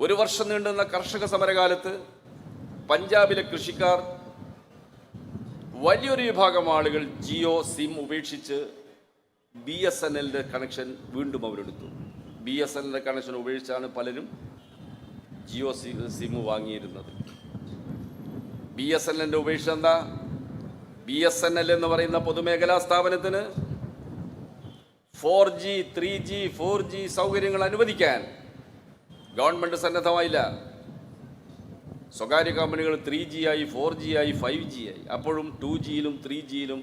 ഒരു വർഷം നീണ്ടുന്ന കർഷക സമരകാലത്ത് പഞ്ചാബിലെ കൃഷിക്കാർ വലിയൊരു വിഭാഗം ആളുകൾ ജിയോ സിം ഉപേക്ഷിച്ച് BSNL കണക്ഷൻ വീണ്ടും അവരെടുത്തു. BSNL കണക്ഷൻ ഉപേക്ഷിച്ചാണ് പലരും ജിയോ സിം വാങ്ങിയിരുന്നത്. BSNL ഉപേക്ഷിച്ച എന്താ? BSNL എന്ന് പറയുന്ന പൊതുമേഖലാ സ്ഥാപനത്തിന് 4G 3G 4G സൗകര്യങ്ങൾ അനുവദിക്കാൻ ഗവൺമെൻറ് സന്നദ്ധമായില്ല. സ്വകാര്യ കമ്പനികൾ 3G ആയി 4G ആയി 5G ആയി. അപ്പോഴും 2Gയിലും 3Gയിലും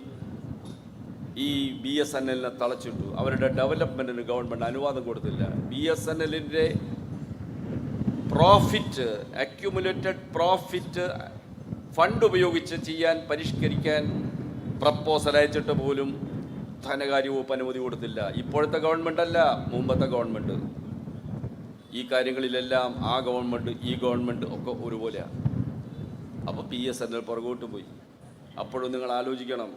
ഈ BSNL തളച്ചിട്ടു. അവരുടെ ഡെവലപ്മെൻറ്റിന് ഗവൺമെൻറ് അനുവാദം കൊടുത്തില്ല. BSNLൻ്റെ പ്രോഫിറ്റ്, അക്യുമുലേറ്റഡ് പ്രോഫിറ്റ് ഫണ്ട് ഉപയോഗിച്ച് ചെയ്യാൻ പരിഷ്കരിക്കാൻ പ്രപ്പോസൽ അയച്ചിട്ട് പോലും ധനകാര്യ വകുപ്പ് അനുമതി കൊടുത്തില്ല. ഇപ്പോഴത്തെ ഗവൺമെൻറ് അല്ല, മുമ്പത്തെ ഗവൺമെൻറ്. ഈ കാര്യങ്ങളിലെല്ലാം ആ ഗവൺമെൻറ് ഈ ഗവൺമെൻറ് ഒക്കെ ഒരുപോലെയാണ്. അപ്പോൾ BSNL പുറകോട്ട് പോയി. അപ്പോഴും നിങ്ങൾ ആലോചിക്കണം,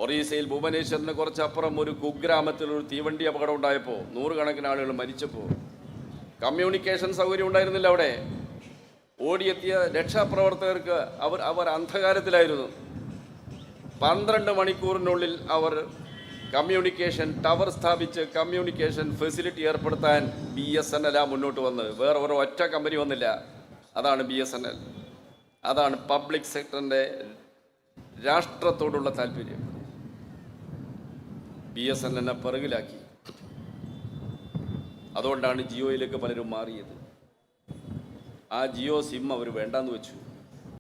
ഒറീസയിൽ ഭുവനേശ്വറിന് കുറച്ചപ്പുറം ഒരു കുഗ്രാമത്തിൽ ഒരു തീവണ്ടി അപകടം ഉണ്ടായപ്പോൾ 100 കണക്കിന് ആളുകൾ മരിച്ചപ്പോൾ കമ്മ്യൂണിക്കേഷൻ സൗകര്യം ഉണ്ടായിരുന്നില്ല. അവിടെ ഓടിയെത്തിയ രക്ഷാപ്രവർത്തകർക്ക് അവർ അന്ധകാരത്തിലായിരുന്നു. 12 മണിക്കൂറിനുള്ളിൽ അവർ കമ്മ്യൂണിക്കേഷൻ ടവർ സ്ഥാപിച്ച് കമ്മ്യൂണിക്കേഷൻ ഫെസിലിറ്റി ഏർപ്പെടുത്താൻ BSNL മുന്നോട്ട് വന്ന്. വേറെ ഒറ്റ കമ്പനി വന്നില്ല. അതാണ് BSNL. അതാണ് പബ്ലിക് സെക്ടറിൻ്റെ രാഷ്ട്രത്തോടുള്ള താല്പര്യം. BSNL പിറകിലാക്കി. അതുകൊണ്ടാണ് ജിയോയിലേക്ക് പലരും മാറിയത്. ആ ജിയോ സിം അവർ വേണ്ടാന്ന് വെച്ചു.